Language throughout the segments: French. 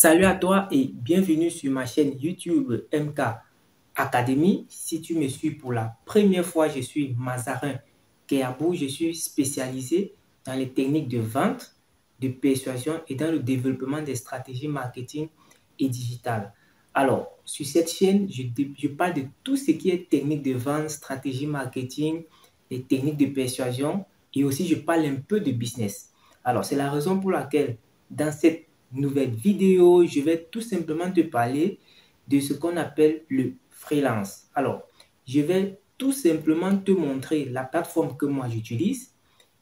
Salut à toi et bienvenue sur ma chaîne YouTube MK Academy. Si tu me suis pour la première fois, je suis Mazarin Keabou. Je suis spécialisé dans les techniques de vente, de persuasion et dans le développement des stratégies marketing et digitales. Alors, sur cette chaîne, je parle de tout ce qui est technique de vente, stratégie marketing, les techniques de persuasion et aussi je parle un peu de business. Alors, c'est la raison pour laquelle dans cette nouvelle vidéo, je vais tout simplement te parler de ce qu'on appelle le freelance. Alors, je vais tout simplement te montrer la plateforme que moi j'utilise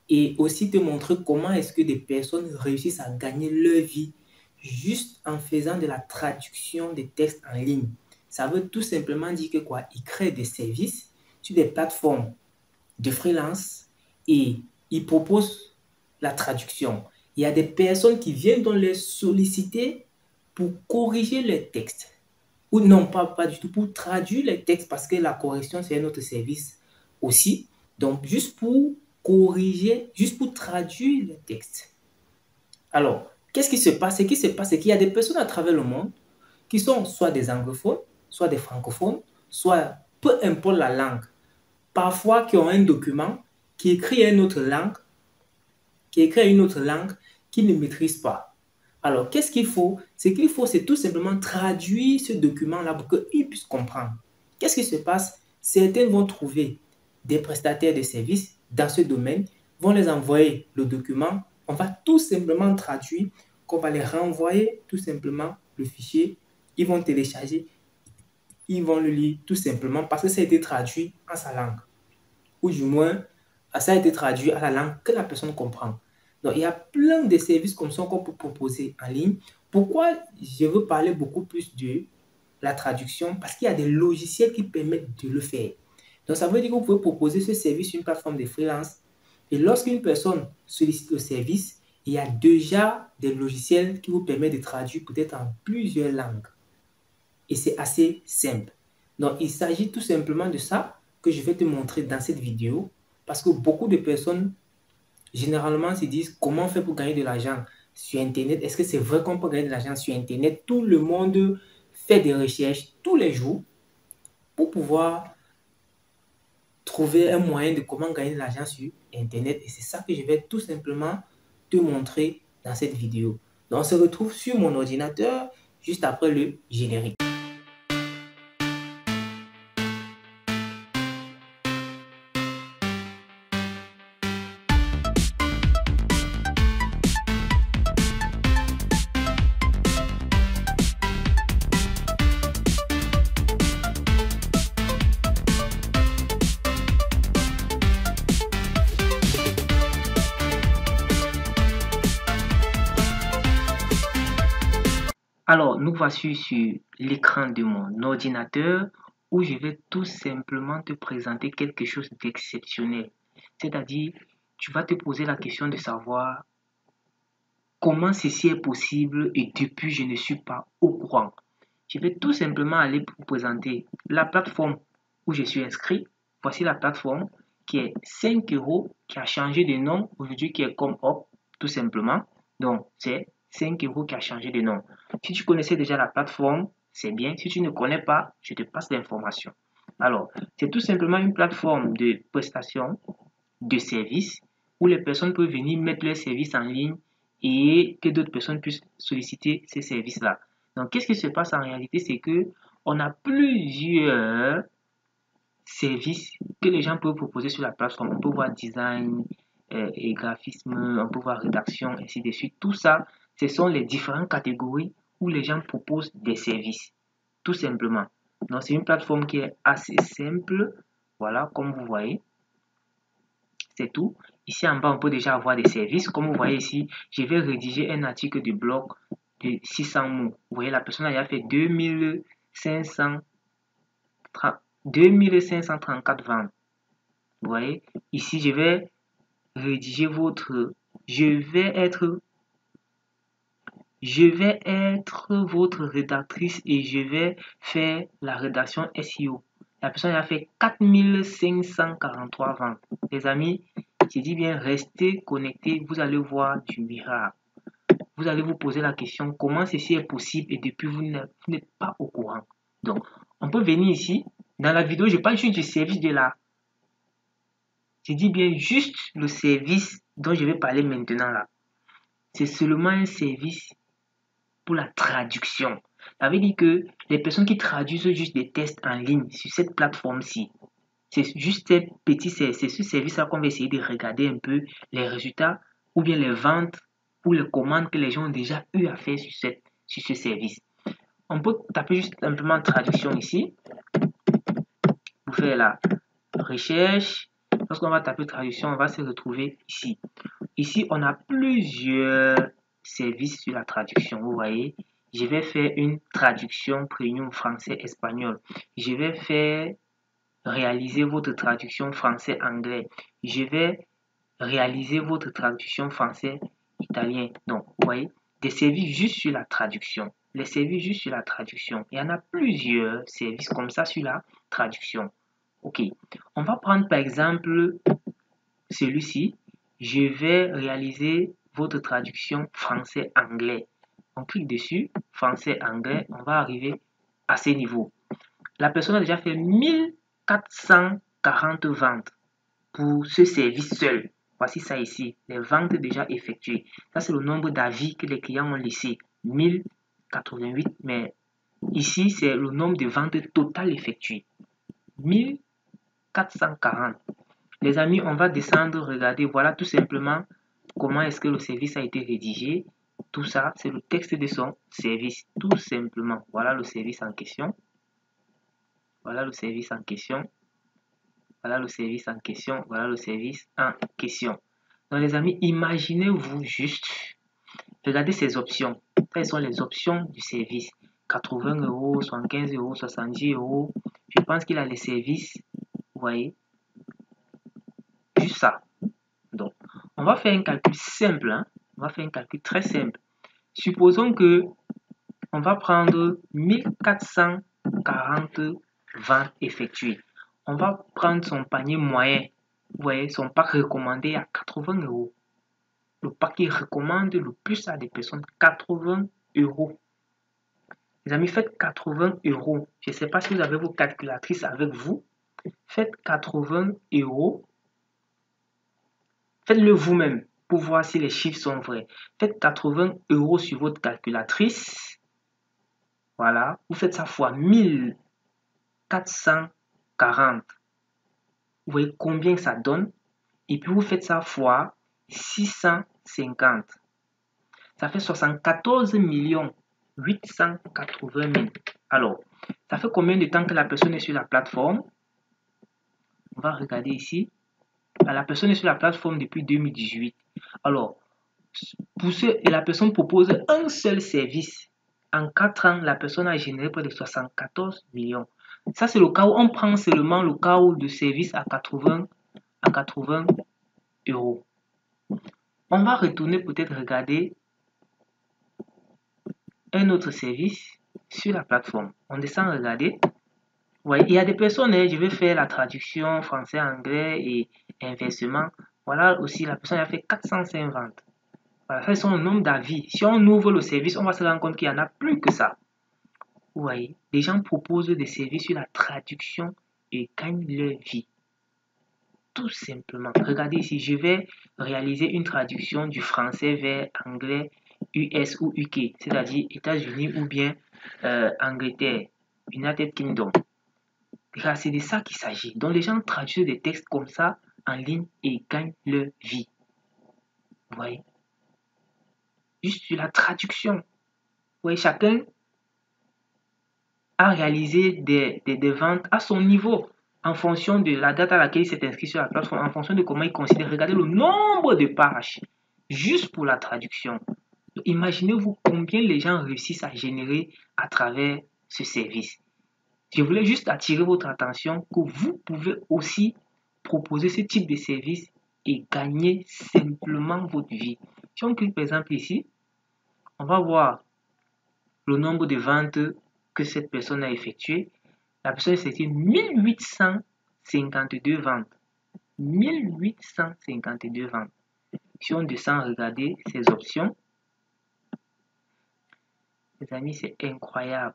et aussi te montrer comment est-ce que des personnes réussissent à gagner leur vie juste en faisant de la traduction des textes en ligne. Ça veut tout simplement dire que quoi? Ils créent des services sur des plateformes de freelance et ils proposent la traduction. Il y a des personnes qui viennent donc les solliciter pour corriger les textes. Ou non, pas du tout, pour traduire les textes parce que la correction, c'est un autre service aussi. Donc, juste pour corriger, juste pour traduire les textes. Alors, qu'est-ce qui se passe? Ce qui se passe, c'est qu'il y a des personnes à travers le monde qui sont soit des anglophones, soit des francophones, soit peu importe la langue. Parfois, qui ont un document qui écrit une autre langue, qu'ils ne maîtrisent pas. Alors, qu'est-ce qu'il faut? Ce qu'il faut, c'est tout simplement traduire ce document-là pour qu'ils puissent comprendre. Qu'est-ce qui se passe? Certains vont trouver des prestataires de services dans ce domaine, vont les envoyer le document, on va tout simplement traduire, qu'on va les renvoyer tout simplement le fichier, ils vont télécharger, ils vont le lire tout simplement parce que ça a été traduit en sa langue. Ou du moins, ça a été traduit à la langue que la personne comprend. Donc, il y a plein de services comme ça qu'on peut proposer en ligne. Pourquoi je veux parler beaucoup plus de la traduction? Parce qu'il y a des logiciels qui permettent de le faire. Donc, ça veut dire que vous pouvez proposer ce service sur une plateforme de freelance. Et lorsqu'une personne sollicite le service, il y a déjà des logiciels qui vous permettent de traduire peut-être en plusieurs langues. Et c'est assez simple. Donc, il s'agit tout simplement de ça que je vais te montrer dans cette vidéo. Parce que beaucoup de personnes, généralement, se disent comment on fait pour gagner de l'argent sur Internet. Est-ce que c'est vrai qu'on peut gagner de l'argent sur Internet? Tout le monde fait des recherches tous les jours pour pouvoir trouver un moyen de comment gagner de l'argent sur Internet. Et c'est ça que je vais tout simplement te montrer dans cette vidéo. Donc, on se retrouve sur mon ordinateur juste après le générique. Alors, nous voici sur l'écran de mon ordinateur où je vais tout simplement te présenter quelque chose d'exceptionnel. C'est-à-dire, tu vas te poser la question de savoir comment ceci est possible et depuis je ne suis pas au courant. Je vais tout simplement aller vous présenter la plateforme où je suis inscrit. Voici la plateforme qui est 5 €, qui a changé de nom aujourd'hui, qui est ComUp, tout simplement. Donc, c'est 5 € qui a changé de nom. Si tu connaissais déjà la plateforme, c'est bien. Si tu ne connais pas, je te passe l'information. Alors, c'est tout simplement une plateforme de prestation de services où les personnes peuvent venir mettre leurs services en ligne et que d'autres personnes puissent solliciter ces services-là. Donc, qu'est-ce qui se passe en réalité? C'est que on a plusieurs services que les gens peuvent proposer sur la plateforme. On peut voir design et graphisme, on peut voir rédaction, ainsi de suite. Tout ça, ce sont les différentes catégories où les gens proposent des services, tout simplement. Donc, c'est une plateforme qui est assez simple. Voilà, comme vous voyez. C'est tout. Ici en bas, on peut déjà avoir des services. Comme vous voyez ici, je vais rédiger un article de blog de 600 mots. Vous voyez, la personne a fait 2534 ventes. Vous voyez, ici, je vais rédiger je vais être votre rédactrice et je vais faire la rédaction SEO. La personne a fait 4543 ventes. Les amis, je dis bien, restez connectés, vous allez voir du miracle. vous allez vous poser la question comment ceci est possible et depuis vous n'êtes pas au courant. Donc, on peut venir ici. Dans la vidéo, je parle juste du service de la... Je dis bien juste le service dont je vais parler maintenant là. C'est seulement un service pour la traduction. Ça veut dire que les personnes qui traduisent juste des tests en ligne sur cette plateforme-ci, c'est juste c'est ce service-là qu'on va essayer de regarder un peu les résultats ou bien les ventes ou les commandes que les gens ont déjà eu à faire sur ce service. On peut taper juste simplement traduction ici pour faire la recherche. Lorsqu'on va taper traduction, on va se retrouver ici. Ici, on a plusieurs services sur la traduction. Vous voyez, je vais faire une traduction premium français-espagnol. Je vais faire réaliser votre traduction français-anglais. Je vais réaliser votre traduction français-italien. Donc, vous voyez, des services juste sur la traduction. Les services juste sur la traduction. Il y en a plusieurs services comme ça sur la traduction. Ok, on va prendre par exemple celui-ci. Je vais réaliser votre traduction français-anglais. On clique dessus, français-anglais, on va arriver à ces niveaux. La personne a déjà fait 1440 ventes pour ce service seul. Voici ça ici, les ventes déjà effectuées. Ça, c'est le nombre d'avis que les clients ont laissé. 1088, mais ici, c'est le nombre de ventes totales effectuées. 1440. Les amis, on va descendre, regarder, voilà tout simplement comment est-ce que le service a été rédigé. Tout ça, c'est le texte de son service, tout simplement. Voilà le service en question. Voilà le service en question. Voilà le service en question. Voilà le service en question. Donc les amis, imaginez-vous juste, regardez ces options. Quelles sont les options du service? 80 €, 75 €, 70 €. Je pense qu'il a les services, vous voyez, juste ça. Donc, on va faire un calcul simple. On va faire un calcul très simple. Supposons que on va prendre 1440 ventes effectuées. On va prendre son panier moyen. Vous voyez, son pack recommandé à 80 €. Le pack qui recommande le plus à des personnes, 80 €. Les amis, faites 80 €. Je ne sais pas si vous avez vos calculatrices avec vous. Faites 80 €. Faites-le vous-même pour voir si les chiffres sont vrais. Faites 80 € sur votre calculatrice. Voilà. Vous faites ça fois 1440. Vous voyez combien ça donne. Et puis vous faites ça fois 650. Ça fait 74 880 000. Alors, ça fait combien de temps que la personne est sur la plateforme? On va regarder ici. La personne est sur la plateforme depuis 2018. Alors, la personne propose un seul service. En 4 ans, la personne a généré près de 74 millions. Ça, c'est le cas où on prend seulement le cas où le service à 80 €. On va retourner peut-être regarder un autre service sur la plateforme. On descend regarder. Ouais, il y a des personnes, je vais faire la traduction français-anglais et inversement. Voilà aussi, la personne a fait 405 ventes. Voilà, ça, c'est son nombre d'avis. Si on ouvre le service, on va se rendre compte qu'il n'y en a plus que ça. Vous voyez, les gens proposent des services sur la traduction et gagnent leur vie. Tout simplement. Regardez ici, je vais réaliser une traduction du français vers anglais, US ou UK, c'est-à-dire États-Unis ou bien Angleterre, United Kingdom. C'est de ça qu'il s'agit. Donc les gens traduisent des textes comme ça en ligne et gagnent leur vie. Vous voyez? Juste sur la traduction. Vous voyez, chacun a réalisé des ventes à son niveau, en fonction de la date à laquelle il s'est inscrit sur la plateforme, en fonction de comment il considère. Regardez le nombre de pages juste pour la traduction. Imaginez-vous combien les gens réussissent à générer à travers ce service. Je voulais juste attirer votre attention que vous pouvez aussi proposer ce type de service et gagner simplement votre vie. Si on clique par exemple ici, on va voir le nombre de ventes que cette personne a effectué. La personne a effectué 1852 ventes. 1852 ventes. Si on descend regarder ces options, Les amis, c'est incroyable.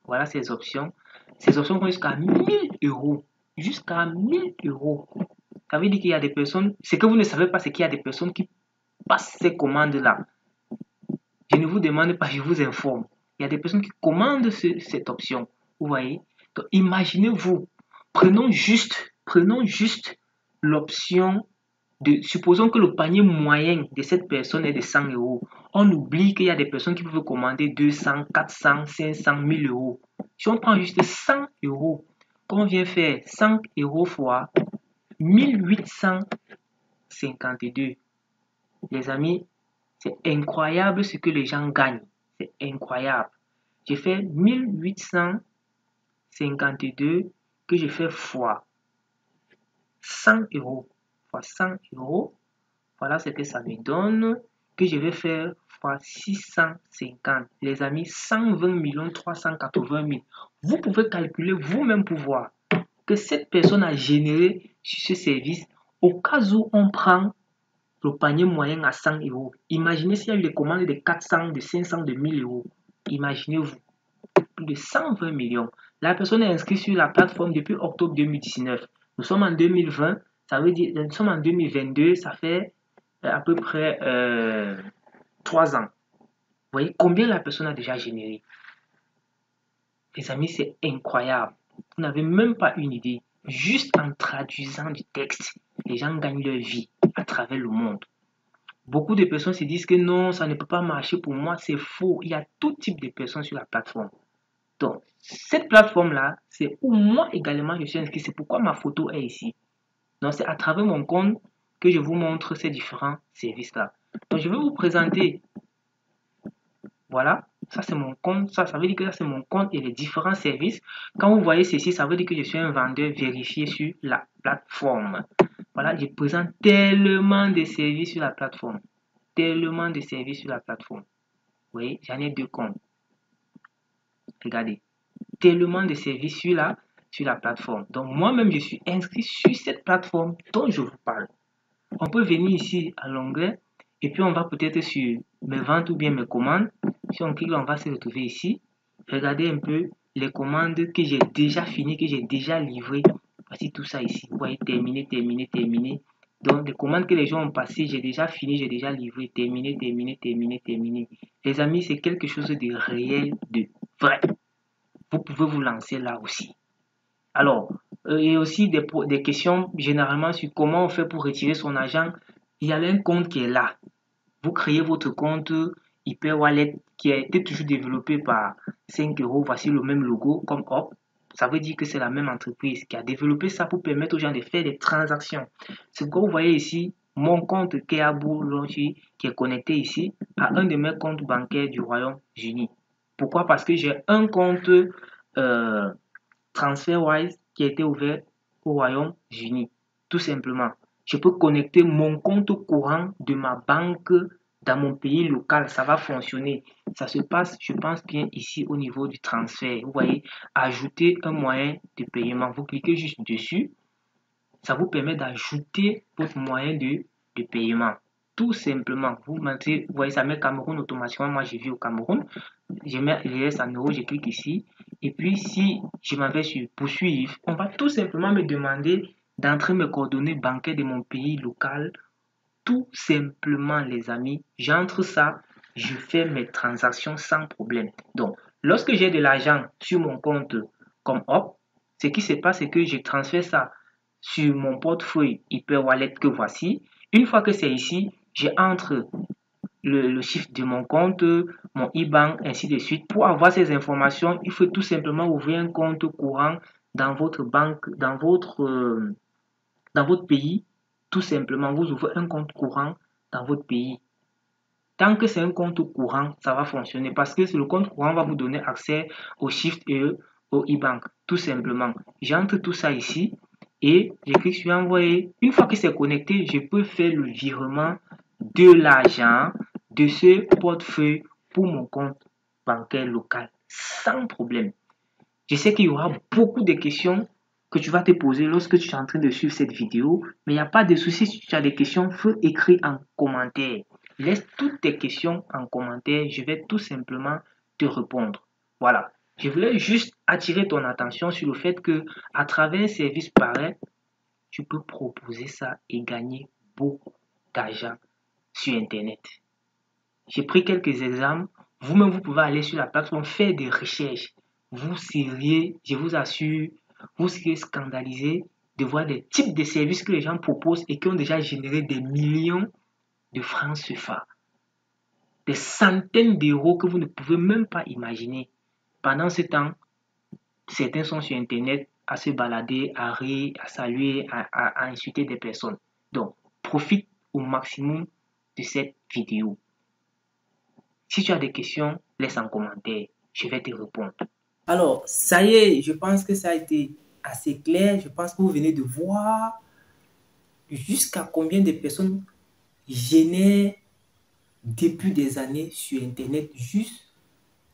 Voilà ces options. Ces options vont jusqu'à 1000 euros. Jusqu'à 1000 euros. Ça veut dire qu'il y a des personnes, ce que vous ne savez pas, c'est qu'il y a des personnes qui passent ces commandes-là. Je ne vous demande pas, je vous informe. Il y a des personnes qui commandent cette option. Vous voyez? Donc, imaginez-vous, prenons juste l'option de, supposons que le panier moyen de cette personne est de 100 euros. On oublie qu'il y a des personnes qui peuvent commander 200, 400, 500, 1000 euros. Si on prend juste 100 euros, qu'on vient faire 100 euros fois 1852. Les amis, c'est incroyable ce que les gens gagnent. C'est incroyable. J'ai fait 1852 que je fais fois 100 euros. Fois 100 euros. Voilà ce que ça me donne. Que je vais faire fois 650. Les amis, 120 380 000. Vous pouvez calculer vous-même pour voir que cette personne a généré sur ce service au cas où on prend le panier moyen à 100 euros. Imaginez s'il y a eu des commandes de 400, de 500, de 1000 euros. Imaginez-vous, plus de 120 millions. La personne est inscrite sur la plateforme depuis octobre 2019. Nous sommes en 2020, ça veut dire, nous sommes en 2022, ça fait à peu près 3 ans. Vous voyez combien la personne a déjà généré. Les amis, c'est incroyable. Vous n'avez même pas une idée. Juste en traduisant du texte, les gens gagnent leur vie à travers le monde. Beaucoup de personnes se disent que non, ça ne peut pas marcher pour moi. C'est faux. Il y a tout type de personnes sur la plateforme. Donc, cette plateforme-là, c'est où moi également je suis inscrit. C'est pourquoi ma photo est ici. Donc, c'est à travers mon compte que je vous montre ces différents services-là. Donc, je vais vous présenter. Voilà, ça c'est mon compte. Ça veut dire que ça c'est mon compte et les différents services. Quand vous voyez ceci, ça veut dire que je suis un vendeur vérifié sur la plateforme. Voilà, je présente tellement de services sur la plateforme. Tellement de services sur la plateforme. Vous voyez, j'en ai 2 comptes. Regardez, tellement de services sur la plateforme. Donc moi-même, je suis inscrit sur cette plateforme dont je vous parle. On peut venir ici à l'onglet et puis on va peut-être sur mes ventes ou bien mes commandes. Si on clique, on va se retrouver ici. Regardez un peu les commandes que j'ai déjà finies, que j'ai déjà livrées. Voici tout ça ici. Vous voyez, terminé, terminé, terminé. Donc, des commandes que les gens ont passées, j'ai déjà fini, j'ai déjà livré, terminé, terminé, terminé, terminé. Les amis, c'est quelque chose de réel, de vrai. Vous pouvez vous lancer là aussi. Alors, il y a aussi des questions généralement sur comment on fait pour retirer son argent. Il y a un compte qui est là. Vous créez votre compte HyperWallet qui a été toujours développé par 5 euros. Voici le même logo comme Hop. Ça veut dire que c'est la même entreprise qui a développé ça pour permettre aux gens de faire des transactions. C'est pourquoi vous voyez ici mon compte Keabou Lonchi qui est connecté ici à un de mes comptes bancaires du Royaume-Uni. Pourquoi? Parce que j'ai un compte TransferWise qui a été ouvert au Royaume-Uni. Tout simplement. Je peux connecter mon compte courant de ma banque dans mon pays local. Ça va fonctionner. Ça se passe, je pense bien, ici au niveau du transfert. Vous voyez, ajouter un moyen de paiement. Vous cliquez juste dessus. Ça vous permet d'ajouter votre moyen de paiement. Tout simplement. Vous voyez, ça met Cameroun automatiquement. Moi, je vis au Cameroun. Je mets les reste en euros, je clique ici. Et puis, si je m'en vais sur poursuivre, on va tout simplement me demander d'entrer mes coordonnées bancaires de mon pays local. Tout simplement, les amis, j'entre ça, je fais mes transactions sans problème. Donc, lorsque j'ai de l'argent sur mon compte comme Hop, ce qui se passe, c'est que je transfère ça sur mon portefeuille HyperWallet que voici. Une fois que c'est ici, j'entre le chiffre de mon compte, mon IBAN, ainsi de suite. Pour avoir ces informations, il faut tout simplement ouvrir un compte courant dans votre banque, dans votre pays. Tout simplement, vous ouvrez un compte courant dans votre pays. Tant que c'est un compte courant, ça va fonctionner parce que le compte courant va vous donner accès au Shift et au IBAN. Tout simplement. J'entre tout ça ici et je clique sur envoyer. Une fois que c'est connecté, je peux faire le virement de l'argent de ce portefeuille pour mon compte bancaire local sans problème. Je sais qu'il y aura beaucoup de questions que tu vas te poser lorsque tu es en train de suivre cette vidéo, mais il n'y a pas de souci. Si tu as des questions, fais écrire en commentaire. Laisse toutes tes questions en commentaire. Je vais tout simplement te répondre. Voilà. Je voulais juste attirer ton attention sur le fait que à travers un service pareil, tu peux proposer ça et gagner beaucoup d'argent sur Internet. J'ai pris quelques exemples. Vous-même, vous pouvez aller sur la plateforme, faire des recherches. Vous seriez, je vous assure, vous seriez scandalisé de voir des types de services que les gens proposent et qui ont déjà généré des millions de francs CFA. Des centaines d'euros que vous ne pouvez même pas imaginer. Pendant ce temps, certains sont sur Internet à se balader, à rire, à saluer, à insulter des personnes. Donc, profite au maximum de cette vidéo. Si tu as des questions, laisse en commentaire. Je vais te répondre. Alors, ça y est, je pense que ça a été assez clair. Je pense que vous venez de voir jusqu'à combien de personnes génèrent depuis des années sur Internet juste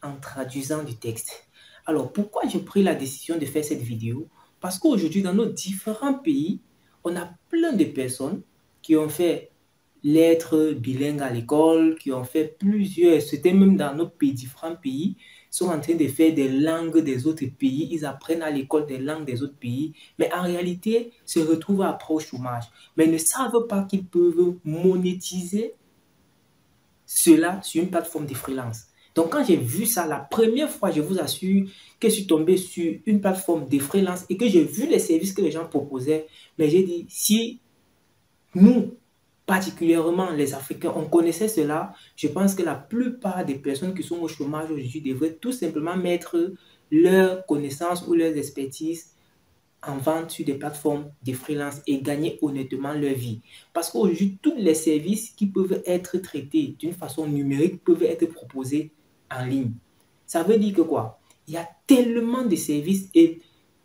en traduisant du texte. Alors, pourquoi j'ai pris la décision de faire cette vidéo? Parce qu'aujourd'hui, dans nos différents pays, on a plein de personnes qui ont fait lettres bilingues à l'école, qui ont fait plusieurs, c'était même dans nos pays, différents pays, sont en train de faire des langues des autres pays, ils apprennent à l'école des langues des autres pays, mais en réalité, se retrouvent après au chômage, mais ne savent pas qu'ils peuvent monétiser cela sur une plateforme de freelance. Donc, quand j'ai vu ça, la première fois, je vous assure que je suis tombé sur une plateforme de freelance et que j'ai vu les services que les gens proposaient, mais j'ai dit, si nous, particulièrement les Africains, on connaissait cela, je pense que la plupart des personnes qui sont au chômage aujourd'hui devraient tout simplement mettre leurs connaissances ou leurs expertises en vente sur des plateformes de freelance et gagner honnêtement leur vie. Parce qu'aujourd'hui, tous les services qui peuvent être traités d'une façon numérique peuvent être proposés en ligne. Ça veut dire que quoi? Il y a tellement de services et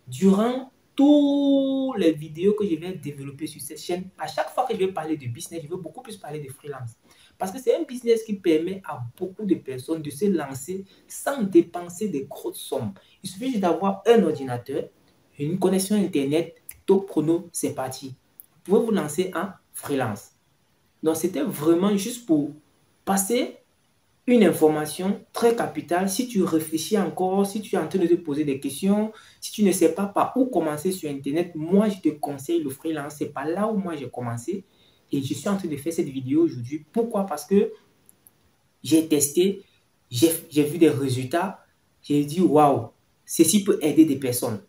durant toutes les vidéos que je vais développer sur cette chaîne, à chaque fois que je vais parler de business, je vais beaucoup plus parler de freelance. Parce que c'est un business qui permet à beaucoup de personnes de se lancer sans dépenser des grosses sommes. Il suffit juste d'avoir un ordinateur, une connexion Internet, top chrono, c'est parti. Vous pouvez vous lancer en freelance. Donc, c'était vraiment juste pour passer une information très capitale. Si tu réfléchis encore, si tu es en train de te poser des questions, si tu ne sais pas par où commencer sur Internet, moi, je te conseille le freelance. C'est par là où moi, j'ai commencé. Et je suis en train de faire cette vidéo aujourd'hui. Pourquoi? Parce que j'ai testé, j'ai vu des résultats. J'ai dit, waouh, ceci peut aider des personnes.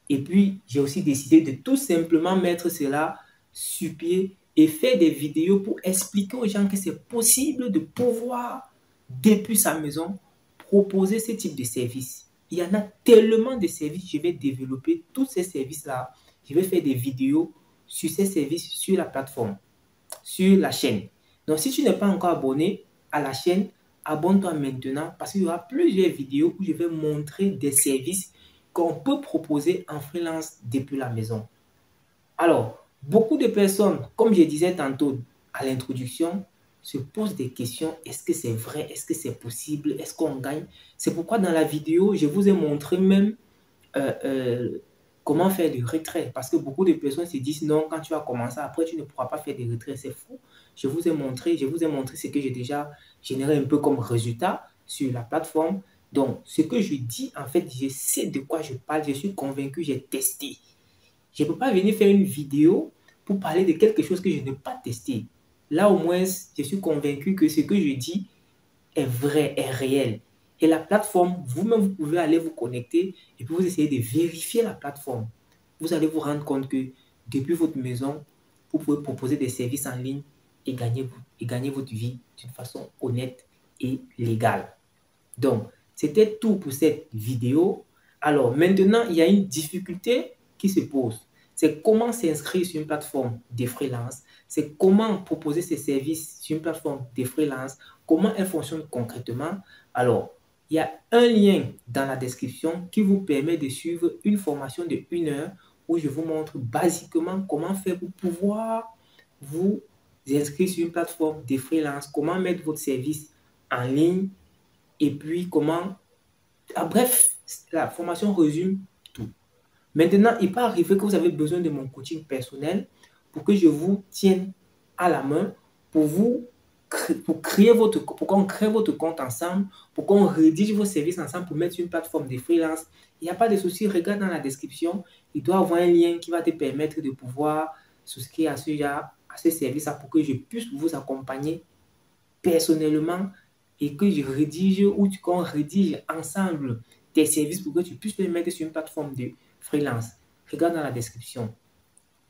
Et puis, j'ai aussi décidé de tout simplement mettre cela sur pied et faire des vidéos pour expliquer aux gens que c'est possible de pouvoir, depuis sa maison, proposer ce type de service. Il y en a tellement de services, je vais développer tous ces services-là. Je vais faire des vidéos sur ces services sur la plateforme, sur la chaîne. Donc, si tu n'es pas encore abonné à la chaîne, abonne-toi maintenant parce qu'il y aura plusieurs vidéos où je vais montrer des services qu'on peut proposer en freelance depuis la maison. Alors, beaucoup de personnes, comme je disais tantôt à l'introduction, se posent des questions. Est-ce que c'est vrai? Est-ce que c'est possible? Est-ce qu'on gagne? C'est pourquoi dans la vidéo, je vous ai montré même comment faire du retrait. Parce que beaucoup de personnes se disent non, quand tu vas commencer, après tu ne pourras pas faire des retraits. C'est faux. Je vous ai montré ce que j'ai déjà généré un peu comme résultat sur la plateforme. Donc, ce que je dis, en fait, je sais de quoi je parle. Je suis convaincu, j'ai testé. Je ne peux pas venir faire une vidéo pour parler de quelque chose que je n'ai pas testé. Là, au moins, je suis convaincu que ce que je dis est vrai, est réel. Et la plateforme, vous-même, vous pouvez aller vous connecter et puis vous essayez de vérifier la plateforme. Vous allez vous rendre compte que depuis votre maison, vous pouvez proposer des services en ligne et gagner votre vie d'une façon honnête et légale. Donc, c'était tout pour cette vidéo. Alors, maintenant, il y a une difficulté qui se pose. C'est comment s'inscrire sur une plateforme de freelance. C'est comment proposer ces services sur une plateforme de freelance. Comment elle fonctionne concrètement. Alors, il y a un lien dans la description qui vous permet de suivre une formation de 1 heure où je vous montre basiquement comment faire pour pouvoir vous inscrire sur une plateforme de freelance. Comment mettre votre service en ligne et puis comment... Ah, bref, la formation résume tout. Maintenant, il peut arriver que vous avez besoin de mon coaching personnel pour que je vous tienne à la main, pour vous qu'on crée votre compte ensemble, pour qu'on rédige vos services ensemble, pour mettre sur une plateforme de freelance. Il n'y a pas de souci, regarde dans la description. Il doit y avoir un lien qui va te permettre de pouvoir souscrire à ce service-là pour que je puisse vous accompagner personnellement et que je rédige ou qu'on rédige ensemble tes services pour que tu puisses les mettre sur une plateforme de freelance. Regarde dans la description.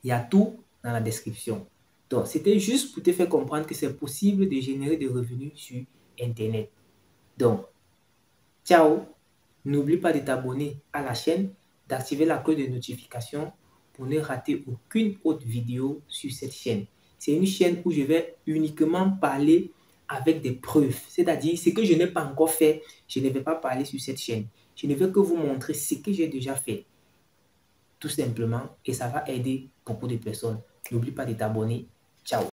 Il y a tout dans la description. Donc, c'était juste pour te faire comprendre que c'est possible de générer des revenus sur Internet. Donc, ciao! N'oublie pas de t'abonner à la chaîne, d'activer la cloche de notification pour ne rater aucune autre vidéo sur cette chaîne. C'est une chaîne où je vais uniquement parler avec des preuves. C'est-à-dire, ce que je n'ai pas encore fait, je ne vais pas parler sur cette chaîne. Je ne vais que vous montrer ce que j'ai déjà fait. Tout simplement, et ça va aider beaucoup de personnes. N'oublie pas de t'abonner. Ciao.